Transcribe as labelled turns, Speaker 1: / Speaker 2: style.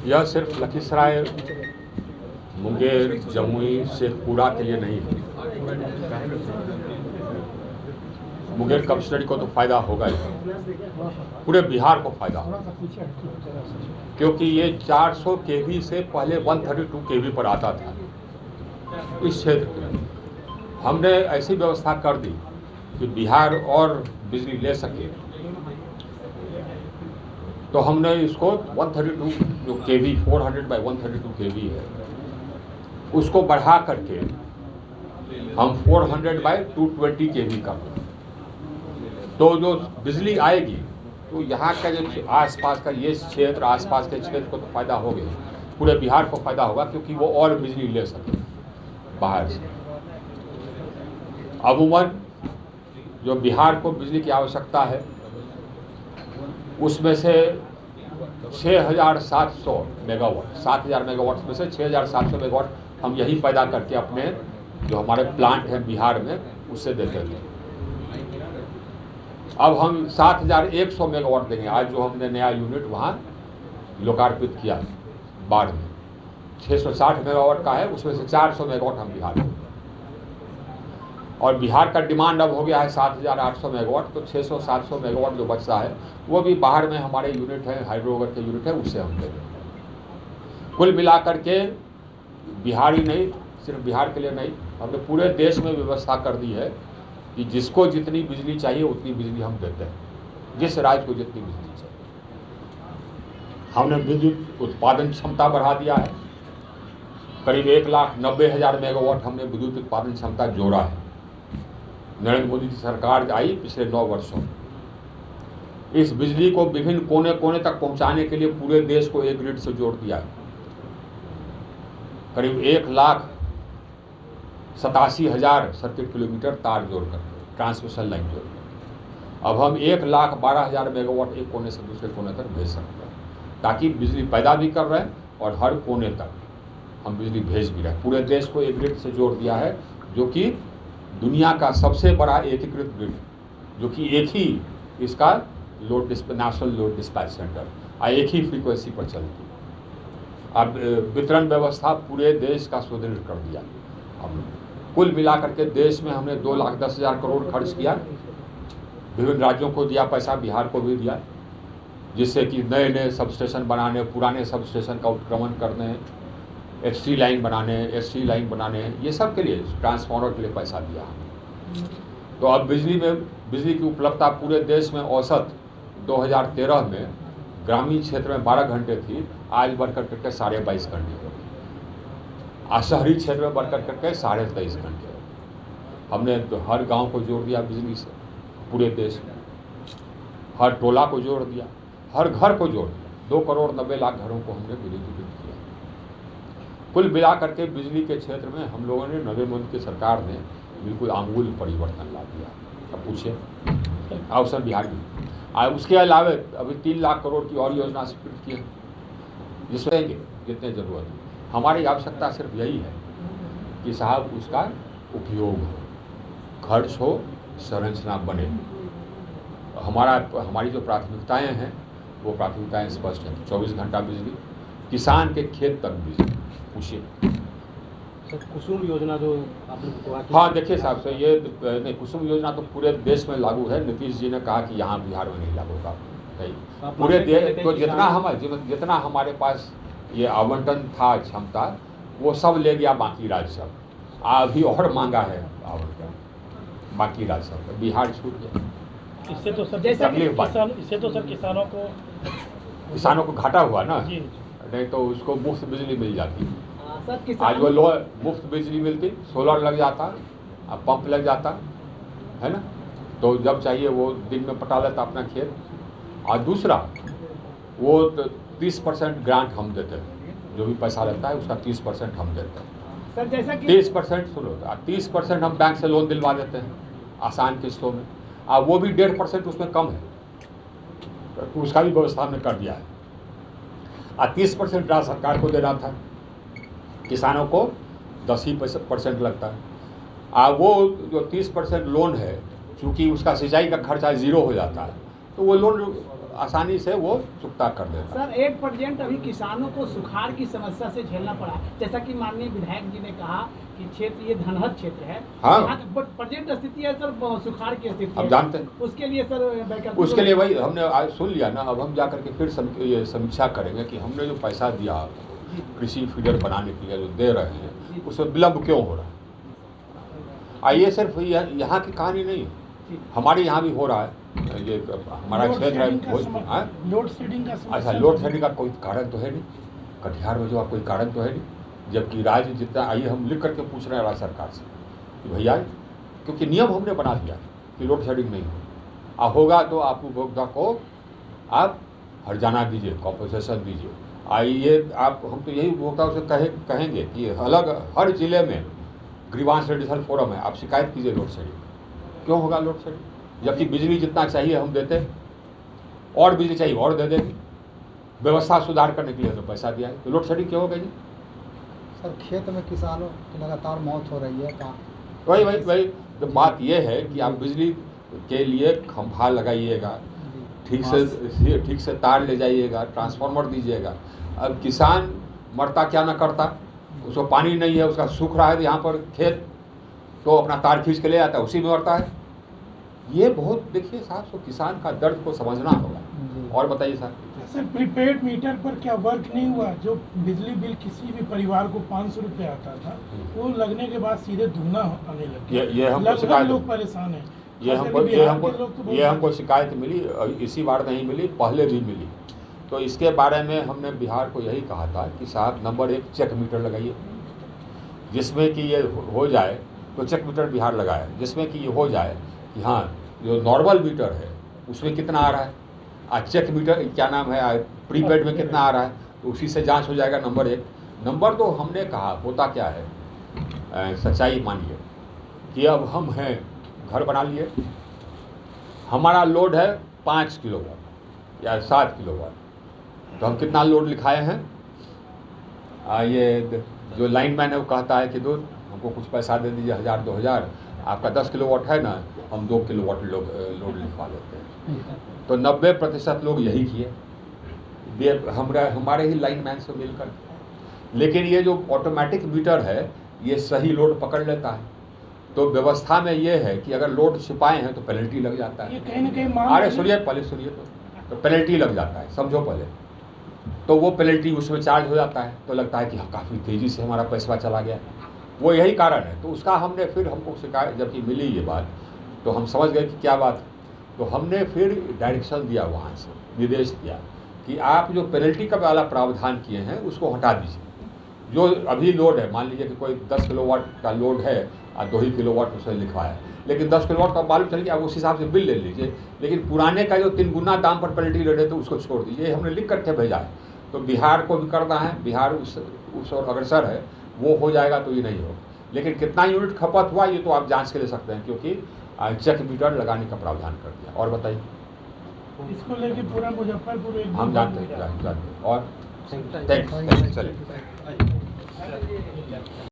Speaker 1: यह सिर्फ लखीसराय, मुंगेर, जमुई, शेखपुरा के लिए नहीं है। मुंगेर कमिश्नरी को तो फायदा होगा ही, पूरे बिहार को फायदा होगा, क्योंकि ये 400 केवी से पहले 132 केवी पर आता था। इस क्षेत्र में हमने ऐसी व्यवस्था कर दी कि बिहार और बिजली ले सके, तो हमने इसको 132 जो केवी 400/132 केवी है उसको बढ़ा करके हम 400/220 केवी कर दें। तो जो बिजली आएगी तो यहाँ का जो आसपास का ये क्षेत्र, आसपास के क्षेत्र को तो फायदा हो गया, पूरे बिहार को फायदा होगा, क्योंकि वो और बिजली ले सके बाहर से। अमूमन जो बिहार को बिजली की आवश्यकता है उसमें से 6,700 मेगावाट, 7,000 मेगावाट में से 6,700 मेगावाट हम यही पैदा करके अपने जो हमारे प्लांट हैं बिहार में उससे देते थे। अब हम 7,100 मेगावाट देंगे। आज जो हमने नया यूनिट वहाँ लोकार्पित किया बाढ़ में, 660 मेगावाट का है, उसमें से 400 मेगावाट हम बिहार में, और बिहार का डिमांड अब हो गया है 7,800 मेगावाट, तो 600-700 मेगावाट जो बचता है वो भी बाहर में हमारे यूनिट है, हाइड्रोगर के यूनिट है, उससे हम दे देंगे। कुल मिलाकर के बिहार ही नहीं, सिर्फ बिहार के लिए नहीं, हमने पूरे देश में व्यवस्था कर दी है कि जिसको जितनी बिजली चाहिए उतनी बिजली हम देते हैं, जिस राज्य को जितनी बिजली चाहिए। हमने विद्युत उत्पादन क्षमता बढ़ा दिया है, करीब 1,90,000 मेगावाट हमने विद्युत उत्पादन क्षमता जोड़ा है। नरेंद्र मोदी की सरकार आई पिछले 9 वर्षों में, इस बिजली को विभिन्न कोने कोने तक पहुंचाने के लिए पूरे देश को एक ग्रिड से जोड़ दिया है। करीब 1,87,000 सर्किट किलोमीटर तार जोड़कर, ट्रांसमिशन लाइन जोड़कर अब हम 1,12,000 मेगावाट एक कोने से दूसरे कोने तक भेज सकते हैं, ताकि बिजली पैदा भी कर रहे हैं और हर कोने तक हम बिजली भेज भी रहे हैं। पूरे देश को एक ग्रिड से जोड़ दिया है, जो कि दुनिया का सबसे बड़ा एकीकृत ग्रिड, जो कि एक ही इसका नेशनल लोड डिस्पैच सेंटर, एक ही फ्रीक्वेंसी पर चलती है। अब वितरण व्यवस्था पूरे देश का सुदृढ़ कर दिया हम। कुल मिलाकर के देश में हमने 2,10,000 करोड़ खर्च किया, विभिन्न राज्यों को दिया पैसा, बिहार को भी दिया, जिससे कि नए नए सबस्टेशन बनाने, पुराने सबस्टेशन का उत्क्रमण करने, HT लाइन बनाने, ST लाइन बनाने, ये सब के लिए, ट्रांसफार्मर के लिए पैसा दिया हमने। तो अब बिजली की उपलब्धता पूरे देश में औसत 2013 में ग्रामीण क्षेत्र में 12 घंटे थी, आज बढ़कर करके 22.5 घंटे हो गई, आज शहरी क्षेत्र में बढ़कर करके 23.5 घंटे हो गई। हमने तो हर गांव को जोड़ दिया बिजली से, पूरे देश में हर टोला को जोड़ दिया, हर घर को जोड़ दिया, 2,90,00,000 घरों को हमने विद्युतीकृत किया। कुल मिला करके बिजली के क्षेत्र में हम लोगों ने, नरेंद्र मोदी की सरकार ने बिल्कुल आमूल परिवर्तन ला दिया। अब पूछिए अवसर बिहार में। उसके अलावा अभी 3 लाख करोड़ की और योजना स्वीकृत की है, जिसमें जितने ज़रूरत है। हमारी आवश्यकता सिर्फ यही है कि साहब उसका उपयोग हो, खर्च हो, संरचना बने। हमारी जो प्राथमिकताएं हैं वो प्राथमिकताएं स्पष्ट हैं। 24 घंटा बिजली, किसान के खेत तक बिजली। पूछिए
Speaker 2: कुसुम योजना जो आपने,
Speaker 1: हाँ देखिए साहब से, ये नहीं, कुसुम योजना तो पूरे देश में लागू है। नीतीश जी ने कहा कि यहाँ बिहार में नहीं लागू होगा, नहीं, पूरे देश तो जितना हमारे पास ये आवंटन था क्षमता, वो सब ले गया बाकी राज्य सब। अभी और मांगा है आवंटन बाकी राज्य सब, बिहार छूट गया।
Speaker 2: इससे तो सर
Speaker 1: किसानों को घाटा हुआ ना, नहीं तो उसको मुफ्त बिजली मिल जाती। आज वो मुफ्त बिजली मिलती, सोलर लग जाता, पंप लग जाता है ना, तो जब चाहिए वो दिन में पटा लेता अपना खेत। और दूसरा, वो 30% ग्रांट हम देते हैं, जो भी पैसा लगता है उसका 30% हम देते हैं।
Speaker 2: सर जैसा कि
Speaker 1: 30% सुनो, 30% हम बैंक से लोन दिलवा देते हैं आसान किस्तों में, और वो भी 1.5% उसमें कम है, तो उसका भी व्यवस्था हमने कर दिया है। और 30% राज्य सरकार को देना था, किसानों को 10% लगता है। वो जो 30% लोन है, चूँकि उसका सिंचाई का खर्चा 0 हो जाता है, तो वो लोन आसानी से वो चुकता कर देता है।
Speaker 3: सर 8% अभी किसानों को सुखाड़ की समस्या से झेलना पड़ा, जैसा कि माननीय विधायक जी ने कहा कि क्षेत्र ये धनहर क्षेत्र है।
Speaker 1: हाँ।
Speaker 3: यहाँ प्रेजेंट स्थिति है सर, सुखाड़ की स्थिति
Speaker 1: अब
Speaker 3: है।
Speaker 1: जानते हैं
Speaker 3: उसके लिए सर वैकल्पिक
Speaker 1: उसके लिए वही हमने आज सुन लिया ना, अब हम जा करके फिर ये समीक्षा करेंगे कि हमने जो पैसा दिया आपको कृषि फीडर बनाने के लिए जो दे रहे हैं उसमें विलम्ब क्यों हो रहा है। ये सिर्फ यहाँ की कहानी नहीं है, हमारे यहाँ भी हो रहा है। ये हमारा क्षेत्र है
Speaker 3: लोड शेडिंग का समस्या।
Speaker 1: अच्छा, लोड शेडिंग का कोई कारण तो है नहीं, कटिहार में जो कोई कारण तो है नहीं, जबकि राज्य जितना आइए हम लिख करके पूछ रहे हैं राज्य सरकार से कि भैया, क्योंकि नियम हमने बना दिया कि लोड शेडिंग नहीं हो, होगा तो आप उपभोक्ता को आप हर्जाना दीजिए, कॉम्पनसेशन दीजिए। आइए आप, हम तो यही उपभोक्ताओं से कहेंगे कि अलग हर जिले में ग्रीवांस रेडिसल फोरम है, आप शिकायत कीजिए लोड शेडिंग। क्यों होगा लोड शेडिंग, जबकि बिजली जितना चाहिए हम देते, और बिजली चाहिए और दे देंगे, व्यवस्था सुधार करने के लिए तो पैसा दिया है, तो लोड शेडिंग क्यों हो गई जी।
Speaker 4: सर खेत में किसानों की लगातार मौत हो रही है, कहाँ
Speaker 1: वही तो बात ये है कि आप बिजली के लिए खंभा लगाइएगा, ठीक से तार ले जाइएगा, ट्रांसफार्मर दीजिएगा। अब किसान मरता क्या ना करता, उसको पानी नहीं है, उसका सूख रहा है यहाँ पर खेत, तो अपना तार खींच के ले आता है, उसी में मरता है। ये बहुत देखिए साहब, तो किसान का दर्द को समझना होगा। और बताइए सर।
Speaker 5: सर प्रीपेड मीटर पर क्या वर्क नहीं हुआ? जो बिजली बिल किसी भी परिवार को 500 रुपये आता था, वो लगने के बाद सीधे दुगना आने लग गया।
Speaker 1: ये हमको
Speaker 5: लगभग
Speaker 1: शिकायत,
Speaker 5: लोग परेशान हैं।
Speaker 1: ये हमको शिकायत मिली, इसी बार नहीं मिली, पहले भी मिली। तो इसके बारे में हमने बिहार को यही कहा था कि साहब नंबर 1 चेक मीटर लगाइए, जिसमें कि ये हो जाए। तो चेक मीटर बिहार लगाया, जिसमें कि ये हो जाए कि हाँ, जो नॉर्मल मीटर है उसमें कितना आ रहा है, आज चेक मीटर क्या नाम है प्रीपेड में कितना आ रहा है, तो उसी से जांच हो जाएगा। नंबर 1। नंबर 2, हमने कहा होता क्या है, सच्चाई मानिए कि अब हम हैं, घर बना लिए, हमारा लोड है 5 किलोवाट या 7 किलोवाट, तो हम कितना लोड लिखाए हैं। ये जो लाइनमैन है वो कहता है कि दूर हमको कुछ पैसा दे दीजिए, 1000-2000, आपका 10 किलोवाट है ना, हम 2 किलोवाट लोड लिखवा लेते हैं। तो 90% लोग यही किए, हमारे ही लाइनमैन से मिलकर। लेकिन ये जो ऑटोमेटिक मीटर है ये सही लोड पकड़ लेता है, तो व्यवस्था में ये है कि अगर लोड छिपाए हैं तो पेनल्टी लग जाता है।
Speaker 5: ये कहीं ना कहीं
Speaker 1: अरे सुनिए, पहले सुनिए, तो पेनल्टी लग जाता है, समझो पहले। तो वो पेनल्टी उसमें चार्ज हो जाता है, तो लगता है कि काफ़ी तेज़ी से हमारा पैसा चला गया, वो यही कारण है। तो उसका हमने फिर, हमको शिकायत जबकि मिली ये बात, तो हम समझ गए कि क्या बात है। तो हमने फिर डायरेक्शन दिया, वहाँ से निर्देश दिया कि आप जो पेनल्टी का वाला प्रावधान किए हैं उसको हटा दीजिए। जो अभी लोड है, मान लीजिए कि कोई 10 किलोवाट का लोड है और 2 ही किलोवाट उसने लिखवाया, लेकिन 10 किलोवाट का मालूम चल गया, आप उस हिसाब से बिल ले लीजिए। लेकिन पुराने का जो 3 गुना दाम पर पेनल्टी ले रहे थे उसको छोड़ दीजिए। हमने लिख करके भेजा है, तो बिहार को भी करना है, बिहार उस और अग्रसर है, वो हो जाएगा तो ये नहीं होगा। लेकिन कितना यूनिट खपत हुआ ये तो आप जांच के ले सकते हैं, क्योंकि चेक मीटर लगाने का प्रावधान कर दिया। और बताइए,
Speaker 5: इसको लेके पूरा मुजफ्फरपुर
Speaker 1: हम जानते हैं और चलिए।